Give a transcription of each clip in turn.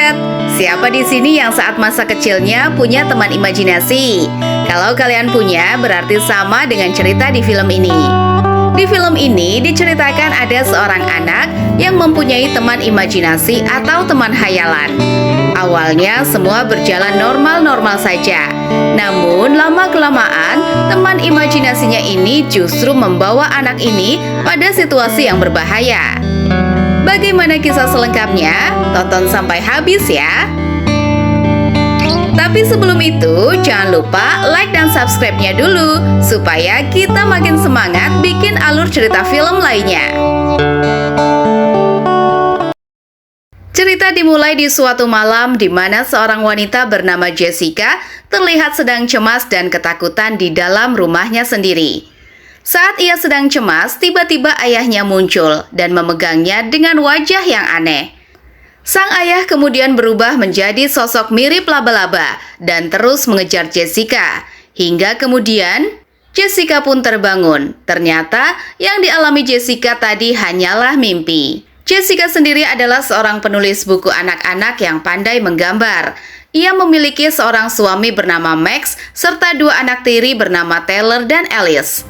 sobat, siapa di sini yang saat masa kecilnya punya teman imajinasi? Kalau kalian punya, berarti sama dengan cerita di film ini. Di film ini diceritakan ada seorang anak yang mempunyai teman imajinasi atau teman hayalan. Awalnya semua berjalan normal-normal saja. Namun lama-kelamaan teman imajinasinya ini justru membawa anak ini pada situasi yang berbahaya. Bagaimana kisah selengkapnya? Tonton sampai habis ya. Tapi sebelum itu, jangan lupa like dan subscribe-nya dulu supaya kita makin semangat bikin alur cerita film lainnya. Cerita dimulai di suatu malam di mana seorang wanita bernama Jessica terlihat sedang cemas dan ketakutan di dalam rumahnya sendiri. Saat ia sedang cemas, tiba-tiba ayahnya muncul dan memegangnya dengan wajah yang aneh. Sang ayah kemudian berubah menjadi sosok mirip laba-laba dan terus mengejar Jessica. Hingga kemudian, Jessica pun terbangun. Ternyata yang dialami Jessica tadi hanyalah mimpi. Jessica sendiri adalah seorang penulis buku anak-anak yang pandai menggambar. Ia memiliki seorang suami bernama Max serta dua anak tiri bernama Taylor dan Alice.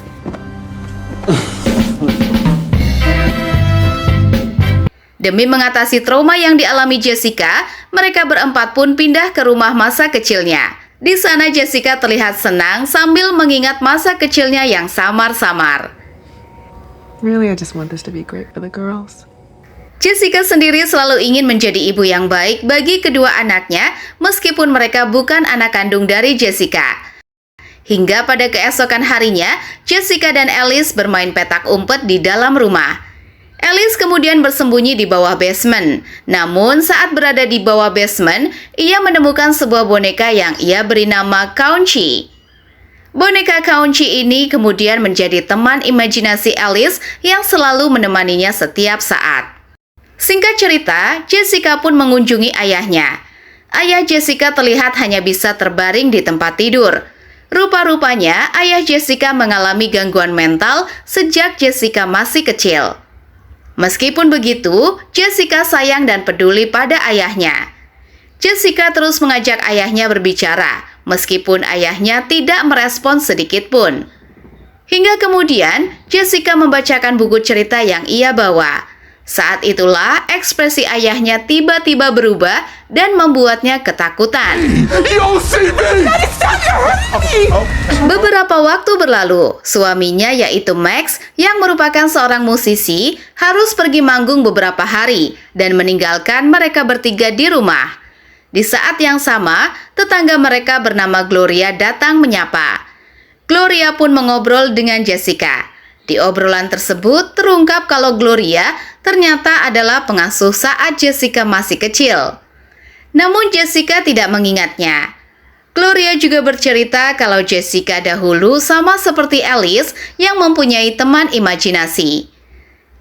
Demi mengatasi trauma yang dialami Jessica, mereka berempat pun pindah ke rumah masa kecilnya. Di sana Jessica terlihat senang sambil mengingat masa kecilnya yang samar-samar. Really, I just want this to be great for the girls. Jessica sendiri selalu ingin menjadi ibu yang baik bagi kedua anaknya, meskipun mereka bukan anak kandung dari Jessica. Hingga pada keesokan harinya, Jessica dan Alice bermain petak umpet di dalam rumah. Alice kemudian bersembunyi di bawah basement. Namun saat berada di bawah basement, ia menemukan sebuah boneka yang ia beri nama Counchy. Boneka Counchy ini kemudian menjadi teman imajinasi Alice yang selalu menemaninya setiap saat. Singkat cerita, Jessica pun mengunjungi ayahnya. Ayah Jessica terlihat hanya bisa terbaring di tempat tidur. Rupa-rupanya, ayah Jessica mengalami gangguan mental sejak Jessica masih kecil. Meskipun begitu, Jessica sayang dan peduli pada ayahnya. Jessica terus mengajak ayahnya berbicara, meskipun ayahnya tidak merespon sedikit pun. Hingga kemudian, Jessica membacakan buku cerita yang ia bawa. Saat itulah ekspresi ayahnya tiba-tiba berubah dan membuatnya ketakutan. Beberapa waktu berlalu, suaminya yaitu Max yang merupakan seorang musisi harus pergi manggung beberapa hari dan meninggalkan mereka bertiga di rumah. Di saat yang sama, tetangga mereka bernama Gloria datang menyapa. Gloria pun mengobrol dengan Jessica. Di obrolan tersebut terungkap kalau Gloria ternyata adalah pengasuh saat Jessica masih kecil. Namun Jessica tidak mengingatnya. Gloria juga bercerita kalau Jessica dahulu sama seperti Alice yang mempunyai teman imajinasi.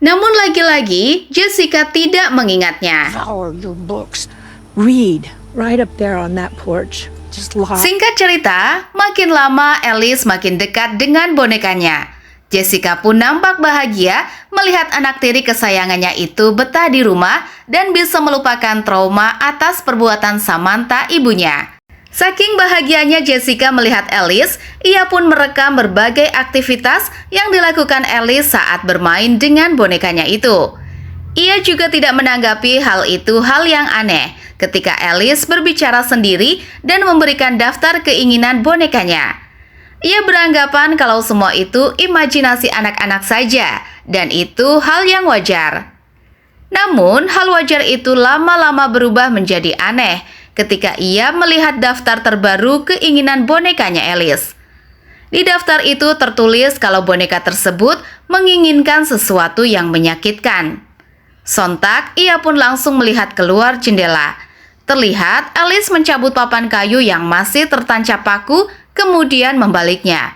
Namun lagi-lagi Jessica tidak mengingatnya. Devour your books. Read right up there on that porch. Just lie. Singkat cerita, makin lama Alice makin dekat dengan bonekanya. Jessica pun nampak bahagia melihat anak tiri kesayangannya itu betah di rumah dan bisa melupakan trauma atas perbuatan Samantha ibunya. Saking bahagianya Jessica melihat Alice, ia pun merekam berbagai aktivitas yang dilakukan Alice saat bermain dengan bonekanya itu. Ia juga tidak menanggapi hal itu hal yang aneh ketika Alice berbicara sendiri dan memberikan daftar keinginan bonekanya. Ia beranggapan kalau semua itu imajinasi anak-anak saja, dan itu hal yang wajar. Namun, hal wajar itu lama-lama berubah menjadi aneh ketika ia melihat daftar terbaru keinginan bonekanya Alice. Di daftar itu tertulis kalau boneka tersebut menginginkan sesuatu yang menyakitkan. Sontak, ia pun langsung melihat keluar jendela. Terlihat Alice mencabut papan kayu yang masih tertancap paku, kemudian membaliknya.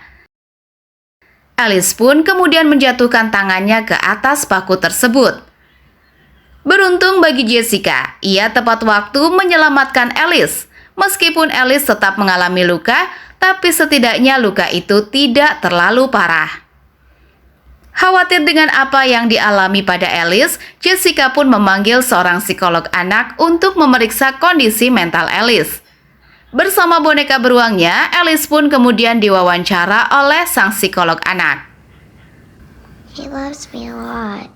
Alice pun kemudian menjatuhkan tangannya ke atas paku tersebut. Beruntung bagi Jessica, ia tepat waktu menyelamatkan Alice. Meskipun Alice tetap mengalami luka, tapi setidaknya luka itu tidak terlalu parah. Khawatir dengan apa yang dialami pada Alice, Jessica pun memanggil seorang psikolog anak untuk memeriksa kondisi mental Alice. Bersama boneka beruangnya, Alice pun kemudian diwawancara oleh sang psikolog anak. He loves me a lot.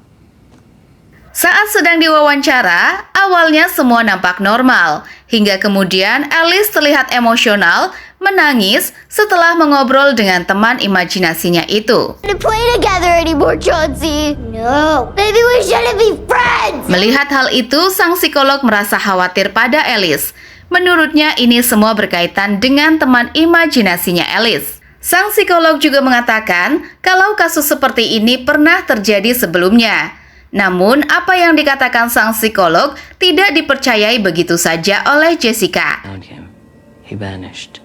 Saat sedang diwawancara, awalnya semua nampak normal, hingga kemudian Alice terlihat emosional, menangis setelah mengobrol dengan teman imajinasinya itu. To play together anymore, Chauncey. No. Maybe we shouldn't be friends. Melihat hal itu, sang psikolog merasa khawatir pada Alice. Menurutnya ini semua berkaitan dengan teman imajinasinya Alice. Sang psikolog juga mengatakan kalau kasus seperti ini pernah terjadi sebelumnya. Namun, apa yang dikatakan sang psikolog tidak dipercayai begitu saja oleh Jessica. He vanished.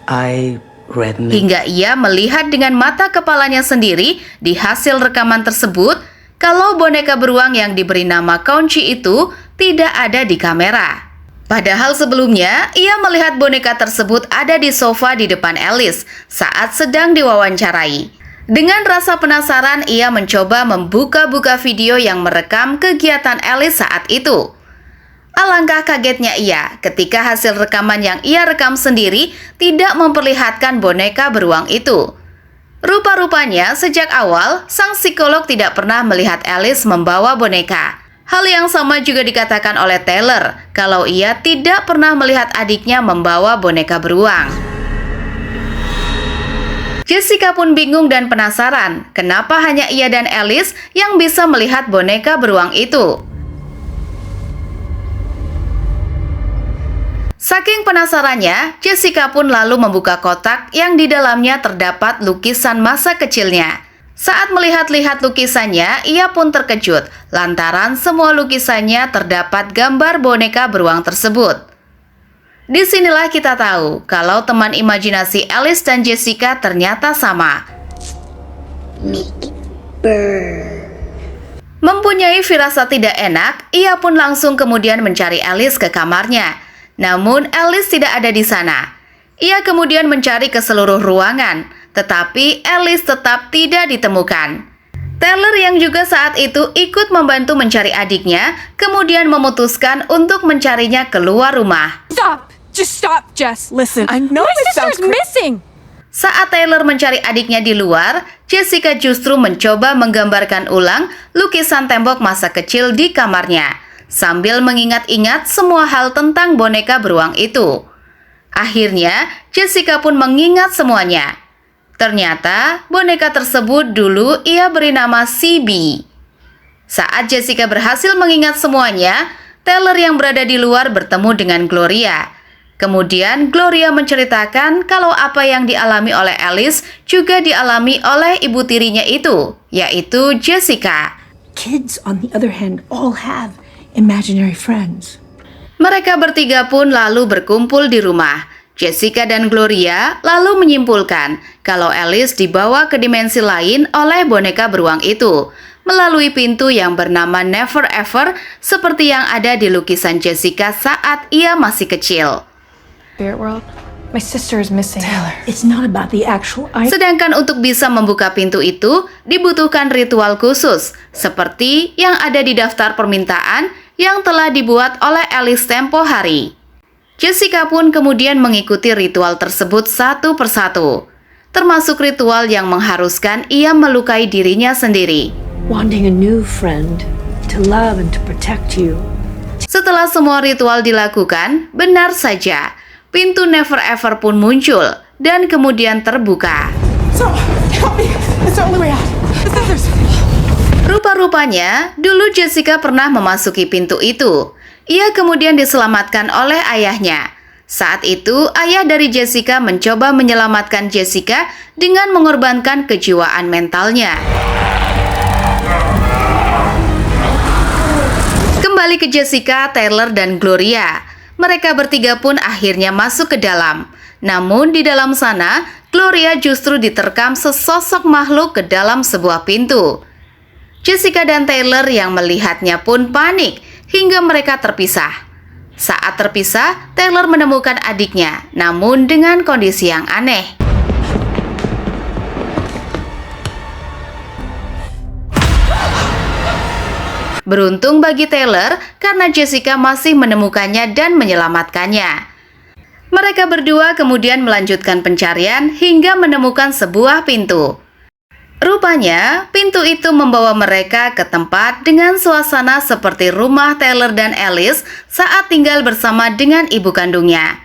I read Hingga ia melihat dengan mata kepalanya sendiri di hasil rekaman tersebut kalau boneka beruang yang diberi nama Counchy itu tidak ada di kamera. Padahal sebelumnya, ia melihat boneka tersebut ada di sofa di depan Alice saat sedang diwawancarai. Dengan rasa penasaran, ia mencoba membuka-buka video yang merekam kegiatan Alice saat itu. Alangkah kagetnya ia ketika hasil rekaman yang ia rekam sendiri tidak memperlihatkan boneka beruang itu. Rupa-rupanya sejak awal, sang psikolog tidak pernah melihat Alice membawa boneka. Hal yang sama juga dikatakan oleh Taylor kalau ia tidak pernah melihat adiknya membawa boneka beruang. Jessica pun bingung dan penasaran kenapa hanya ia dan Alice yang bisa melihat boneka beruang itu. Saking penasarannya, Jessica pun lalu membuka kotak yang di dalamnya terdapat lukisan masa kecilnya. Saat melihat-lihat lukisannya, ia pun terkejut lantaran semua lukisannya terdapat gambar boneka beruang tersebut. Disinilah kita tahu kalau teman imajinasi Alice dan Jessica ternyata sama. Mempunyai firasat tidak enak, ia pun langsung kemudian mencari Alice ke kamarnya. Namun Alice tidak ada di sana. Ia kemudian mencari ke seluruh ruangan, tetapi Alice tetap tidak ditemukan. Taylor yang juga saat itu ikut membantu mencari adiknya, kemudian memutuskan untuk mencarinya keluar rumah. Stop! Just stop, Jess. Listen, I know it sounds missing. Saat Taylor mencari adiknya di luar, Jessica justru mencoba menggambarkan ulang lukisan tembok masa kecil di kamarnya, sambil mengingat-ingat semua hal tentang boneka beruang itu. Akhirnya, Jessica pun mengingat semuanya. Ternyata, boneka tersebut dulu ia beri nama CB. Saat Jessica berhasil mengingat semuanya, Taylor yang berada di luar bertemu dengan Gloria. Kemudian Gloria menceritakan kalau apa yang dialami oleh Alice juga dialami oleh ibu tirinya itu, yaitu Jessica. Kids, on the other hand, all have imaginary friends. Mereka bertiga pun lalu berkumpul di rumah. Jessica dan Gloria lalu menyimpulkan kalau Alice dibawa ke dimensi lain oleh boneka beruang itu, melalui pintu yang bernama Never Ever seperti yang ada di lukisan Jessica saat ia masih kecil. Spirit world? My sister is missing. Taylor. It's not about the actual Sedangkan untuk bisa membuka pintu itu dibutuhkan ritual khusus seperti yang ada di daftar permintaan yang telah dibuat oleh Alice tempo hari. Jessica pun kemudian mengikuti ritual tersebut satu persatu, termasuk ritual yang mengharuskan ia melukai dirinya sendiri. wanting a new friend to love and to protect you. Setelah semua ritual dilakukan, benar saja, pintu Never Ever pun muncul dan kemudian terbuka. So, help me. It's the only way out. The scissors. Rupa-rupanya, dulu Jessica pernah memasuki pintu itu. Ia kemudian diselamatkan oleh ayahnya. Saat itu, ayah dari Jessica mencoba menyelamatkan Jessica dengan mengorbankan kejiwaan mentalnya. Kembali ke Jessica, Taylor, dan Gloria. Mereka bertiga pun akhirnya masuk ke dalam. Namun di dalam sana, Gloria justru diterkam sesosok makhluk ke dalam sebuah pintu. Jessica dan Taylor yang melihatnya pun panik hingga mereka terpisah. Saat terpisah, Taylor menemukan adiknya, namun dengan kondisi yang aneh. Beruntung bagi Taylor karena Jessica masih menemukannya dan menyelamatkannya. Mereka berdua kemudian melanjutkan pencarian hingga menemukan sebuah pintu. Rupanya, pintu itu membawa mereka ke tempat dengan suasana seperti rumah Taylor dan Alice saat tinggal bersama dengan ibu kandungnya.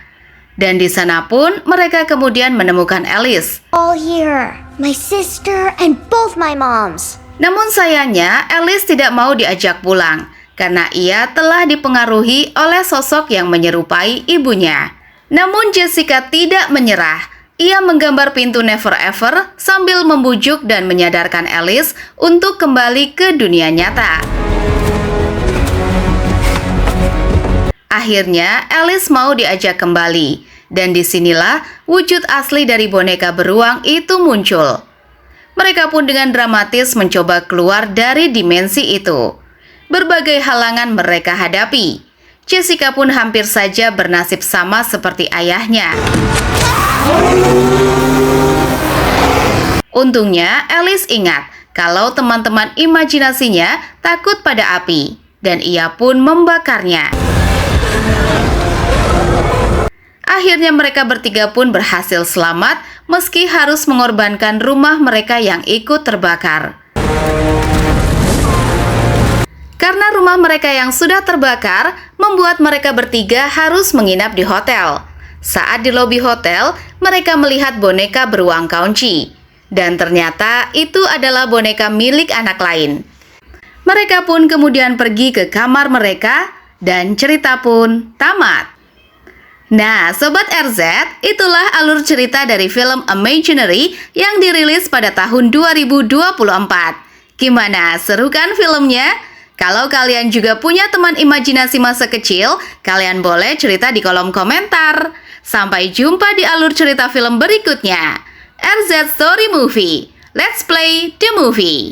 Dan di sana pun mereka kemudian menemukan Alice. All here. My sister and both my moms. Namun sayangnya, Alice tidak mau diajak pulang karena ia telah dipengaruhi oleh sosok yang menyerupai ibunya. Namun Jessica tidak menyerah. Ia menggambar pintu Never Ever sambil membujuk dan menyadarkan Alice untuk kembali ke dunia nyata. Akhirnya, Alice mau diajak kembali, dan disinilah wujud asli dari boneka beruang itu muncul. Mereka pun dengan dramatis mencoba keluar dari dimensi itu. Berbagai halangan mereka hadapi. Jessica pun hampir saja bernasib sama seperti ayahnya. Untungnya, Alice ingat kalau teman-teman imajinasinya takut pada api, dan ia pun membakarnya. Akhirnya mereka bertiga pun berhasil selamat meski harus mengorbankan rumah mereka yang ikut terbakar. Karena rumah mereka yang sudah terbakar membuat mereka bertiga harus menginap di hotel. Saat di lobi hotel, mereka melihat boneka beruang Kaunci. Dan ternyata itu adalah boneka milik anak lain. Mereka pun kemudian pergi ke kamar mereka dan cerita pun tamat. Nah, Sobat RZ, itulah alur cerita dari film Imaginary yang dirilis pada tahun 2024. Gimana, seru kan filmnya? Kalau kalian juga punya teman imajinasi masa kecil, kalian boleh cerita di kolom komentar. Sampai jumpa di alur cerita film berikutnya. RZ Story Movie. Let's play the movie.